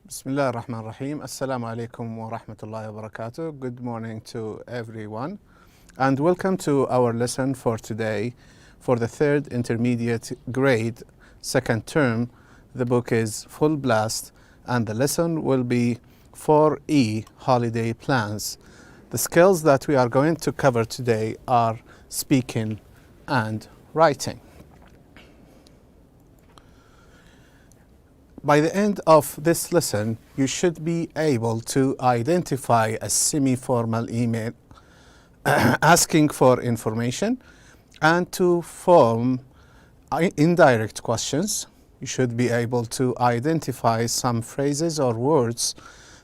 Bismillah ar-Rahman ar-Rahim. Assalamu alaikum wa rahmatullahi wa barakatuh. Good morning to everyone and welcome to our lesson for today for the third intermediate grade, second term. The book is Full Blast and the lesson will be 4E Holiday Plans. The skills that we are going to cover today are speaking and writing. By the end of this lesson, you should be able to identify a semi-formal email asking for information and to form indirect questions. You should be able to identify some phrases or words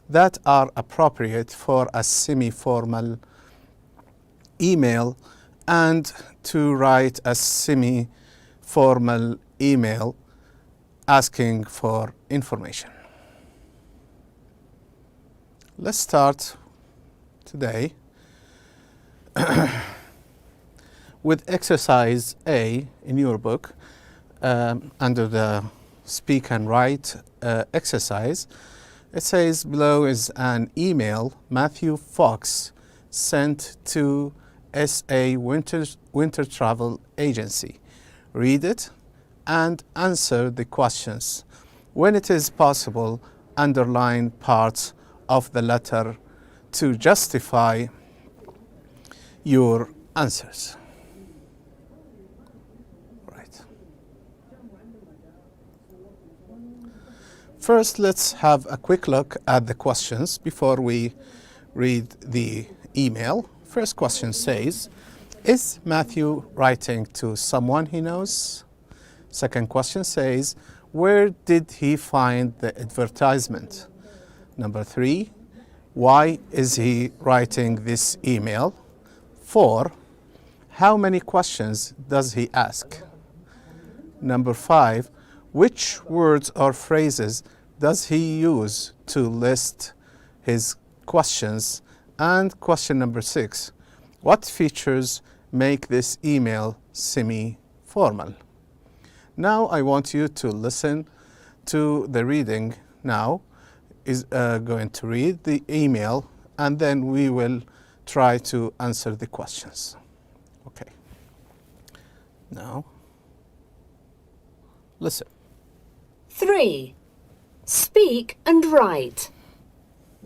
that are appropriate for a semi-formal email and to write a semi-formal email asking for information. Let's start today with exercise A in your book under the speak and write exercise. It says below is an email Matthew Fox sent to SA Winter Travel Agency. Read it and answer the questions. When it is possible, underline parts of the letter to justify your answers. Right. First, let's have a quick look at the questions before we read the email. First question says, is Matthew writing to someone he knows? Second question says, where did he find the advertisement? Number 3, why is he writing this email? 4, how many questions does he ask? Number 5, which words or phrases does he use to list his questions? And question number 6, what features make this email semi-formal? Now I want you to listen to the reading now. Is going to read the email and then we will try to answer the questions. Okay. Now, listen. 3. Speak and write.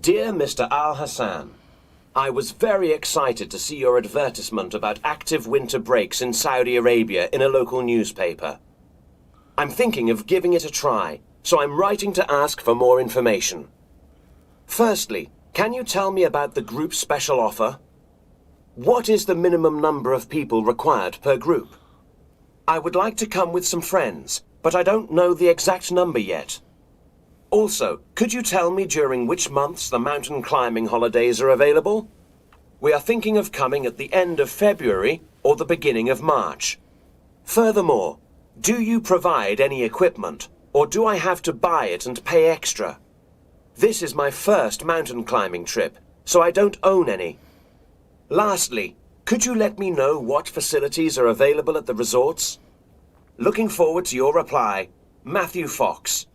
Dear Mr. Al-Hassan, I was very excited to see your advertisement about active winter breaks in Saudi Arabia in a local newspaper. I'm thinking of giving it a try, so I'm writing to ask for more information. Firstly, can you tell me about the group special offer? What is the minimum number of people required per group? I would like to come with some friends, but I don't know the exact number yet. Also, could you tell me during which months the mountain climbing holidays are available? We are thinking of coming at the end of February or the beginning of March. Furthermore, do you provide any equipment, or do I have to buy it and pay extra? This is my first mountain climbing trip, so I don't own any. Lastly, could you let me know what facilities are available at the resorts? Looking forward to your reply, Matthew Fox.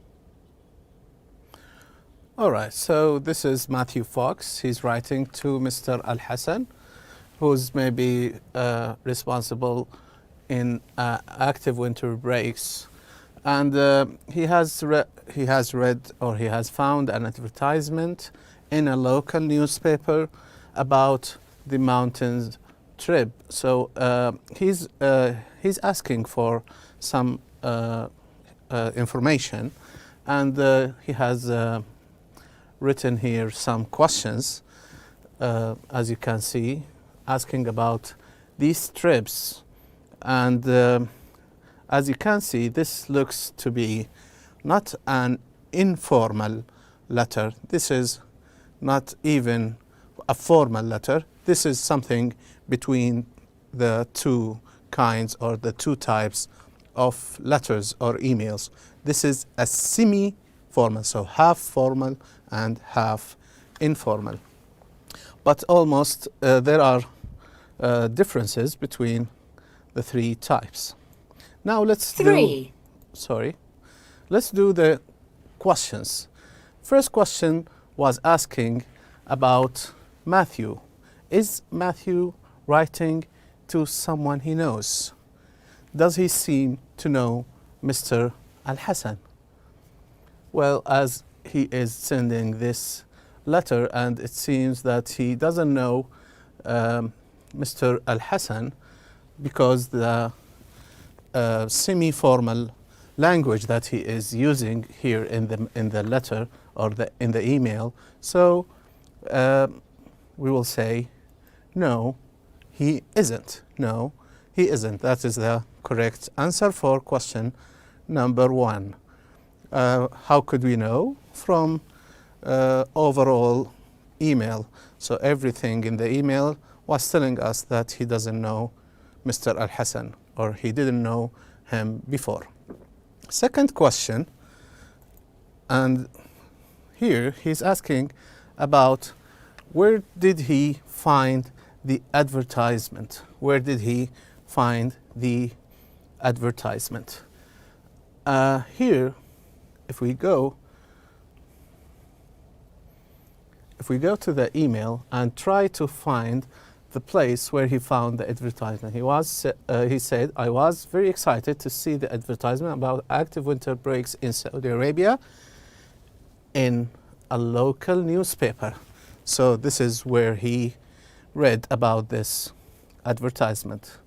All right, so this is Matthew Fox. He's writing to Mr. Al-Hassan, who's maybe responsible in active winter breaks, and he has read or he has found an advertisement in a local newspaper about the mountains trip. So he's asking for some information, and he has written here some questions, as you can see, asking about these trips. And as you can see, this looks to be not an informal letter. This is not even a formal letter. This is something between the two kinds or the two types of letters or emails. This is a semi-formal, so half formal and half informal. But almost there are differences between the three types. Now let's do the questions. First question was asking about Matthew. Is Matthew writing to someone he knows? Does he seem to know Mr. Al-Hassan? Well, as he is sending this letter and it seems that he doesn't know Mr. Al-Hassan, because the semi-formal language that he is using here in the letter or in the email. So we will say, no, he isn't. No, he isn't. That is the correct answer for question number 1. How could we know? From overall email. So everything in the email was telling us that he doesn't know Mr. Al-Hassan, or he didn't know him before. Second question, and here he's asking about where did he find the advertisement? Where did he find the advertisement? Here, if we go to the email and try to find the place where he found the advertisement, he said, I was very excited to see the advertisement about active winter breaks in Saudi Arabia in a local newspaper. So this is where he read about this advertisement.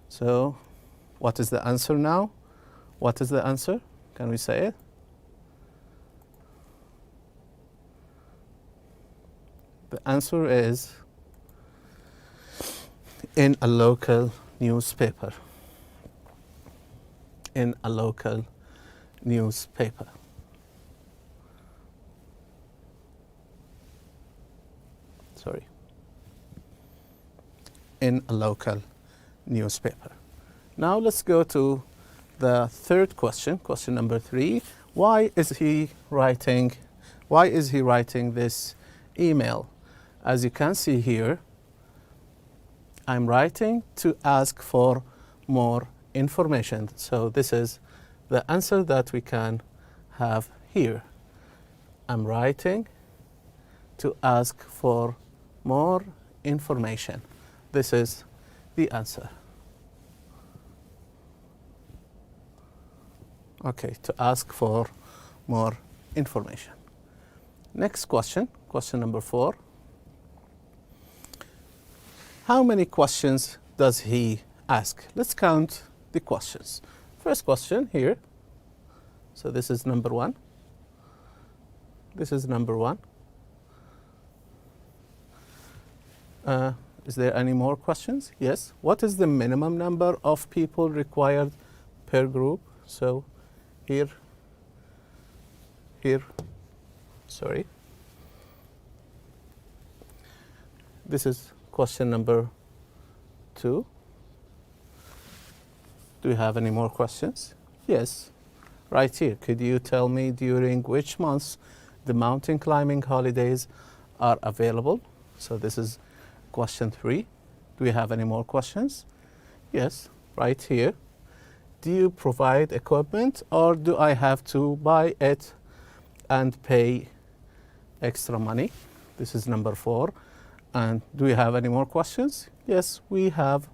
So what is the answer now? What is the answer? Can we say it? The answer is in a local newspaper. In a local newspaper. Sorry. In a local newspaper. Now let's go to the third question, question number 3. Why is he writing this email? As you can see here, I'm writing to ask for more information. So this is the answer that we can have here. I'm writing to ask for more information. This is the answer. Okay, to ask for more information. Next question, question number 4. How many questions does he ask? Let's count the questions. First question here. So this is number 1. This is number 1. Is there any more questions? Yes. What is the minimum number of people required per group? So here, sorry. This is question number 2. Do you have any more questions? Yes, right here. Could you tell me during which months the mountain climbing holidays are available? So this is question 3. Do we have any more questions? Yes, right here. Do you provide equipment, or do I have to buy it and pay extra money? This is number 4. And do we have any more questions? Yes, we have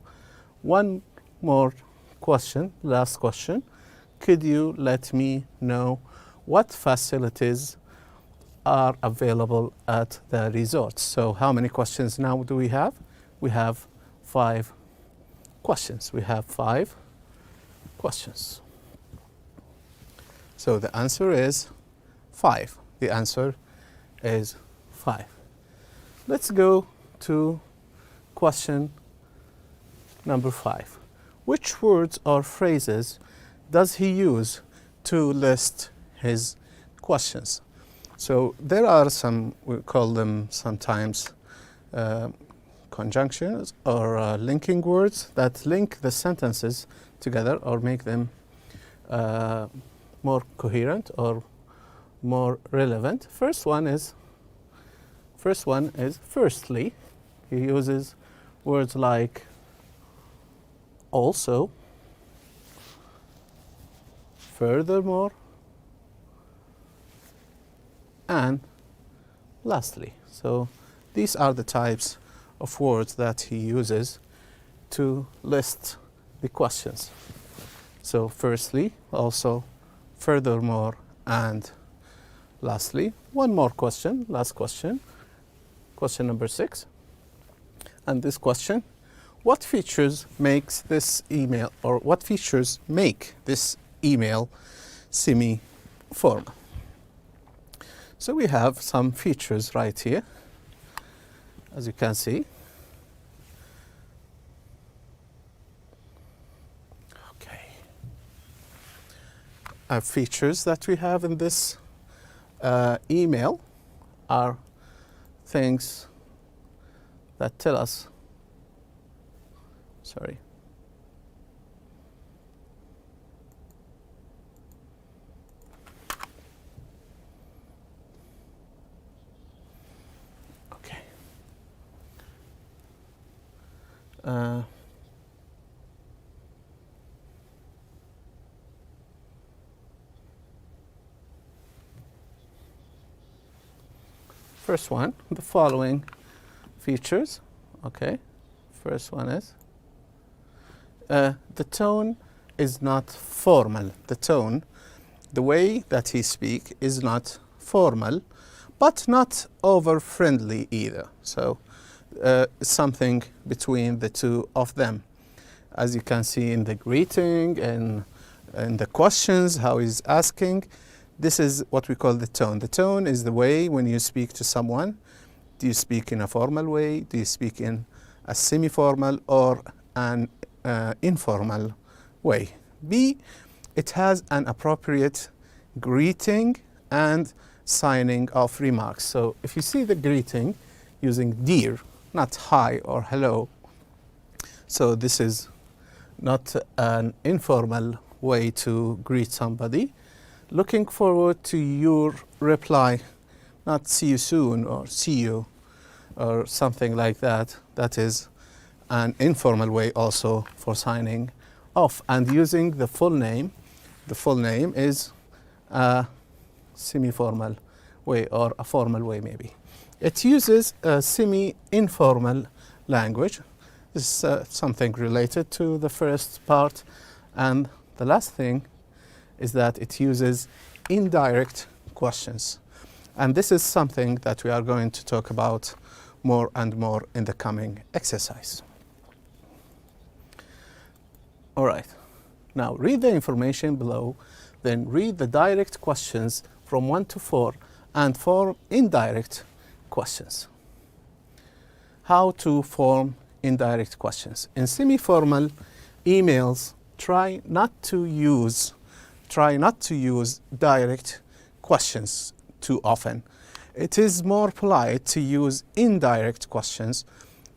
one more question, last question. Could you let me know what facilities are available at the resort? So how many questions now do we have? We have 5 questions. We have 5 questions. So the answer is 5. The answer is 5. Let's go to question number 5. Which words or phrases does he use to list his questions? So there are some, we call them sometimes conjunctions or linking words that link the sentences together or make them more coherent or more relevant. First one is firstly. He uses words like also, furthermore, and lastly. So these are the types of words that he uses to list the questions. So firstly, also, furthermore, and lastly. One more question, last question, question number 6. And this question, what features makes this email, or what features make this email semi-formal? So we have some features right here, as you can see. Okay. Our features that we have in this email are things that tell us, sorry. Okay. First one, the following features. Okay, first one is the tone is not formal. The tone, the way that he speaks is not formal, but not over friendly either. So something between the two of them. As you can see in the greeting and the questions, how he's asking, this is what we call the tone. The tone is the way when you speak to someone. Do you speak in a formal way? Do you speak in a semi-formal or an informal way? B, it has an appropriate greeting and signing of remarks. So if you see the greeting using dear, not hi or hello, so this is not an informal way to greet somebody. Looking forward to your reply, not see you soon or see you or something like that. That is an informal way also for signing off. And using the full name is a semi-formal way or a formal way maybe. It uses a semi-informal language. This is something related to the first part. And the last thing is that it uses indirect questions. And this is something that we are going to talk about more and more in the coming exercise. All right, now read the information below, then read the direct questions from 1 to 4 and form indirect questions. How to form indirect questions. In semi-formal emails, try not to use direct questions too often. It is more polite to use indirect questions.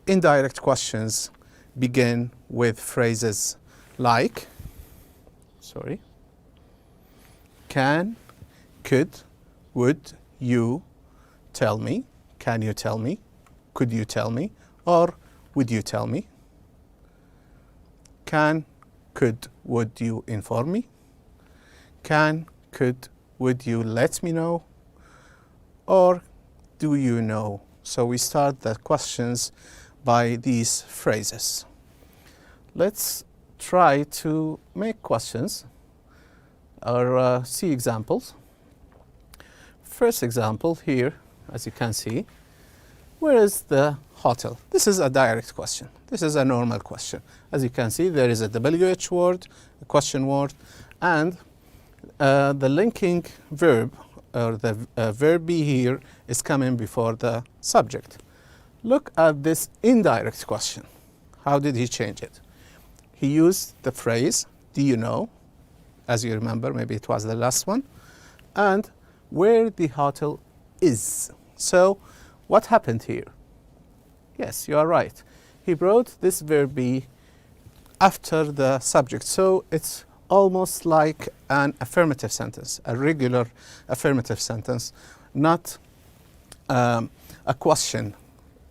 Indirect questions begin with phrases like, can, could, would you tell me? Can you tell me? Could you tell me? Or would you tell me? Can, could, would you inform me? Can, could, would you let me know? Or do you know? So we start the questions by these phrases. Let's try to make questions or see examples. First example here, as you can see, where is the hotel? This is a direct question. This is a normal question. As you can see, there is a WH word, a question word, and the linking verb, or the verb be here, is coming before the subject. Look at this indirect question. How did he change it? He used the phrase, do you know? As you remember, maybe it was the last one. And where the hotel is. So what happened here? Yes, you are right. He brought this verb be after the subject. So it's almost like an affirmative sentence, a regular affirmative sentence, not a question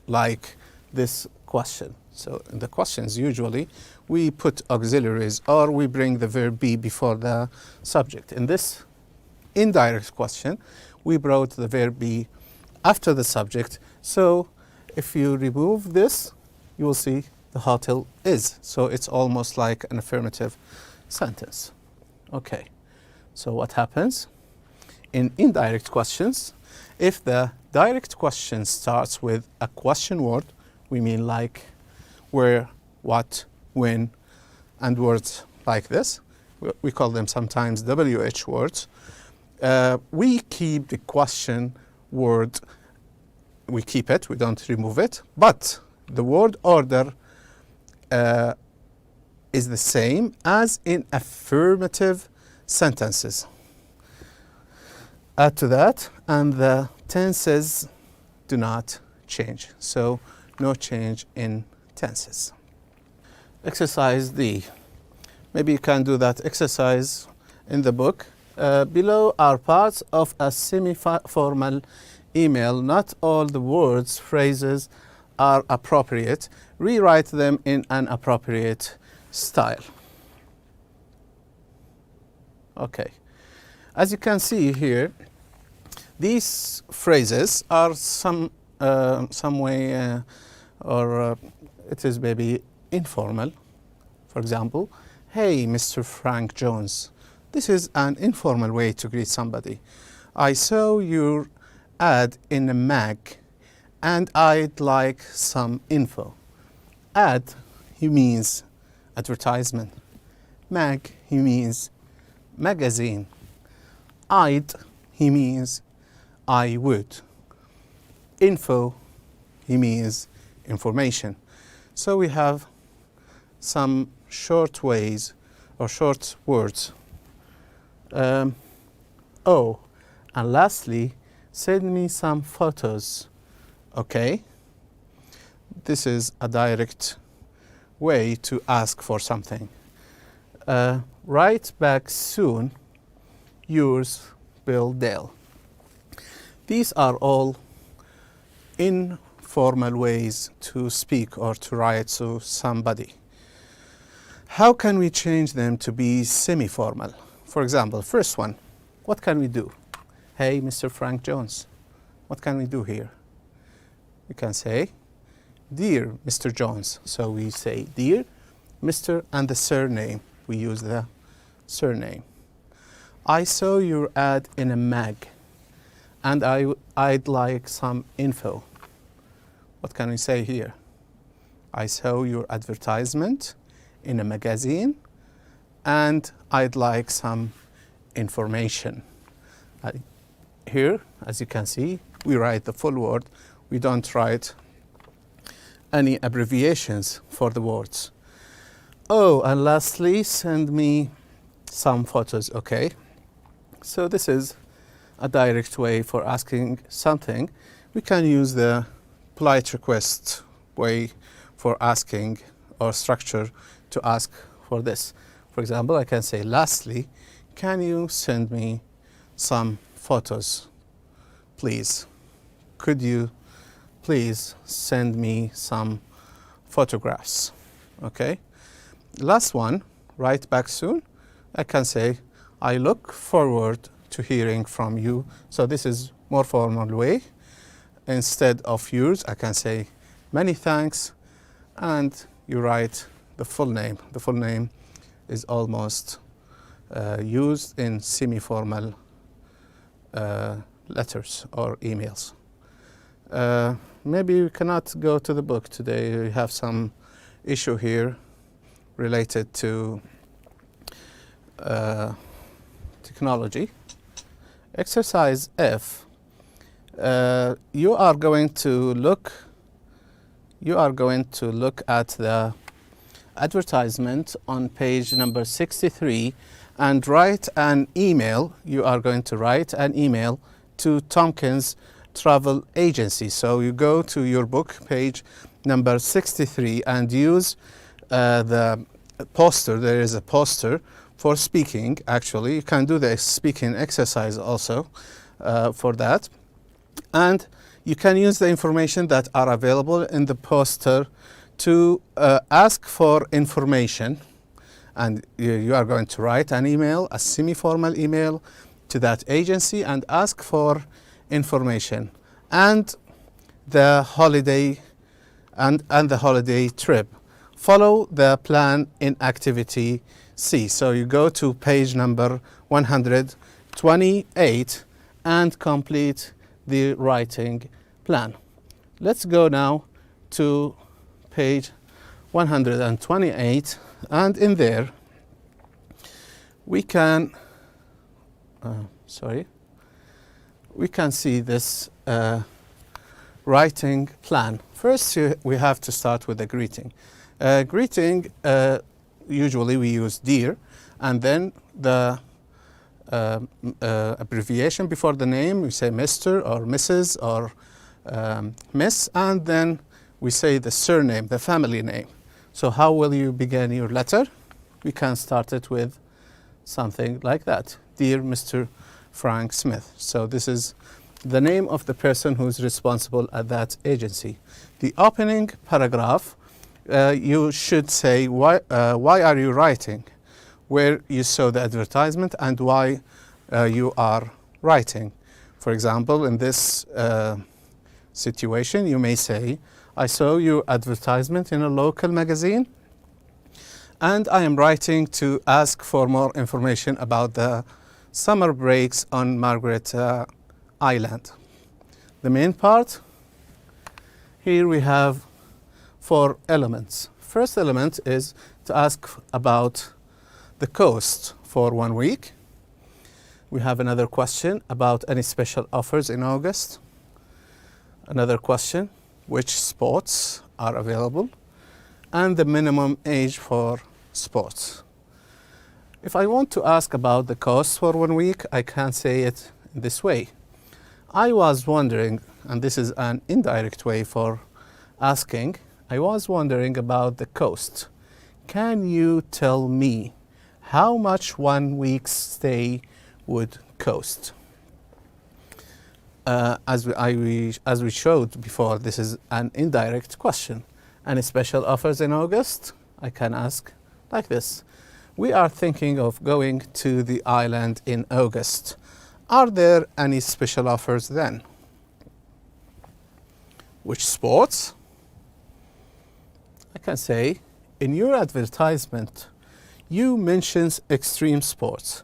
like this question. So in the questions, usually we put auxiliaries or we bring the verb be before the subject. In this indirect question, we brought the verb be after the subject. So if you remove this, you will see the hotel is. So it's almost like an affirmative sentence. Okay, so what happens? In indirect questions, if the direct question starts with a question word, we mean like where, what, when, and words like this. We call them sometimes WH words. We keep the question word, we keep it, we don't remove it, but the word order is the same as in affirmative sentences. Add to that, and the tenses do not change. So no change in tenses. Exercise D. Maybe you can do that exercise in the book. Below are parts of a semi-formal email. Not all the words, phrases are appropriate. Rewrite them in an appropriate style. Okay. As you can see here, these phrases are some way, it is maybe informal. For example, hey, Mr. Frank Jones. This is an informal way to greet somebody. I saw your ad in a mag and I'd like some info. Ad, he means advertisement. Mag, he means magazine. I'd, he means I would. Info, he means information. So we have some short ways or short words. Oh, and lastly, send me some photos. Okay. This is a direct way to ask for something. Write back soon. Yours, Bill Dale. These are all informal ways to speak or to write to somebody. How can we change them to be semi-formal? For example, first one, what can we do? Hey, Mr. Frank Jones, what can we do here? We can say, dear Mr. Jones. So we say dear, Mr. and the surname. We use the surname. I saw your ad in a mag and I'd like some info. What can we say here? I saw your advertisement in a magazine and I'd like some information. Here, as you can see, we write the full word. We don't write any abbreviations for the words. Oh, and lastly, send me some photos, okay? So this is a direct way for asking something. We can use the polite request way for asking or structure to ask for this. For example, I can say, lastly, can you send me some photos, please? Could you please send me some photographs? Okay. Last one, write back soon. I can say, I look forward to hearing from you. So this is more formal way. Instead of yours, I can say, many thanks, and you write the full name. The full name is almost used in semi-formal letters or emails. Maybe we cannot go to the book today. We have some issue here related to technology. Exercise F. You are going to look at the advertisement on page number 63 and write an email. You are going to write an email to Tompkins Travel Agency. So you go to your book, page number 63, and use the poster. There is a poster for speaking, actually. You can do the speaking exercise also for that. And you can use the information that are available in the poster to ask for information. And you are going to write an email, a semi-formal email, to that agency and ask for information and the holiday and the holiday trip. Follow the plan in activity C. So you go to page number 128 and complete the writing plan. Let's go now to page 128, and in there we can we can see this writing plan. First, we have to start with the greeting. Greeting, usually we use dear, and then the abbreviation before the name, we say Mr. or Mrs. or Miss, and then we say the surname, the family name. So how will you begin your letter? We can start it with something like that. Dear Mr. Frank Smith. So this is the name of the person who's responsible at that agency. The opening paragraph, you should say why are you writing, where you saw the advertisement and why you are writing. For example, in this situation, you may say, I saw your advertisement in a local magazine and I am writing to ask for more information about the summer breaks on Margaret Island. The main part, here we have 4 elements. First element is to ask about the cost for 1 week. We have another question about any special offers in August. Another question, which sports are available, and the minimum age for sports. If I want to ask about the cost for 1 week, I can say it in this way. I was wondering, and this is an indirect way for asking, I was wondering about the cost. Can you tell me how much 1 week's stay would cost? As we showed before, this is an indirect question. Any special offers in August? I can ask like this. We are thinking of going to the island in August. Are there any special offers then? Which sports? I can say, in your advertisement, you mentioned extreme sports,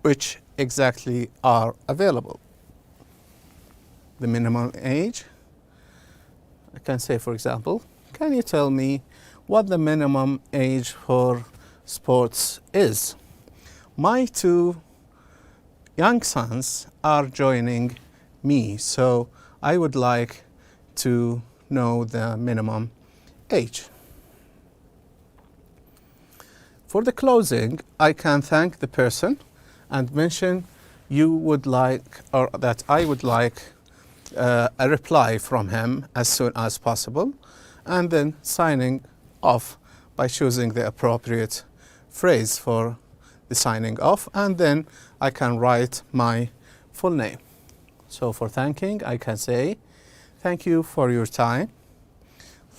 which exactly are available. The minimum age, I can say, for example, can you tell me what the minimum age for sports is? My 2 young sons are joining me, so I would like to know the minimum age. For the closing, I can thank the person and mention you would like, or that I would like a reply from him as soon as possible, and then signing off by choosing the appropriate phrase for the signing off, and then I can write my full name. So for thanking, I can say, thank you for your time.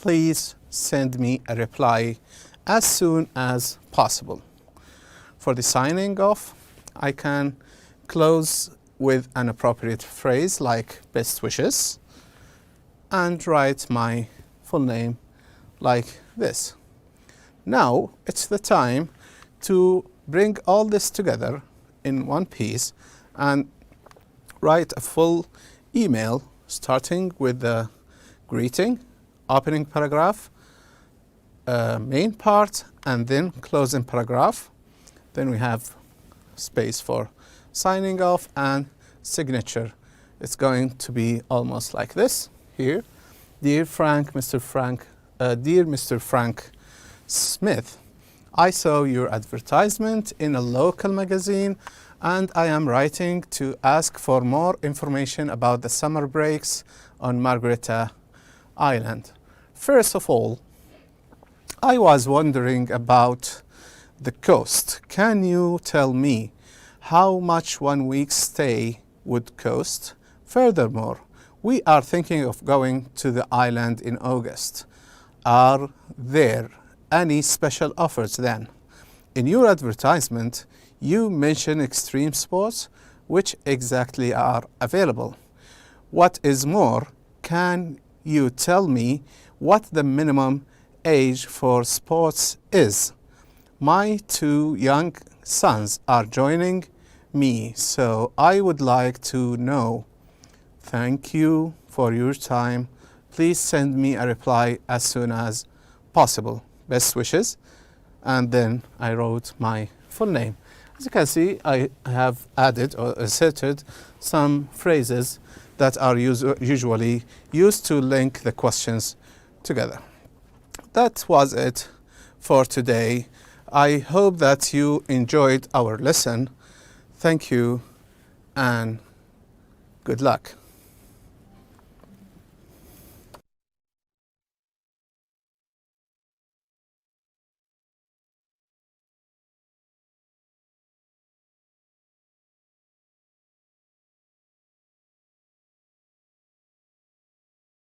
Please send me a reply as soon as possible. For the signing off, I can close with an appropriate phrase like best wishes and write my full name like this. Now it's the time to bring all this together in one piece and write a full email starting with the greeting, opening paragraph, main part, and then closing paragraph. Then we have space for signing off and signature. It's going to be almost like this here. Dear Mr. Frank Smith, I saw your advertisement in a local magazine and I am writing to ask for more information about the summer breaks on Margaret Island. First of all, I was wondering about the cost. Can you tell me how much 1 week's stay would cost? Furthermore, we are thinking of going to the island in August. Are there any special offers then? In your advertisement, You mention extreme sports, which exactly are available. What is more, can you tell me what the minimum age for sports is? My 2 young sons are joining me, so I would like to know. Thank you for your time. Please send me a reply as soon as possible. Best wishes. And then I wrote my full name. As you can see, I have added or inserted some phrases that are usually used to link the questions together. That was it for today. I hope that you enjoyed our lesson. Thank you and good luck.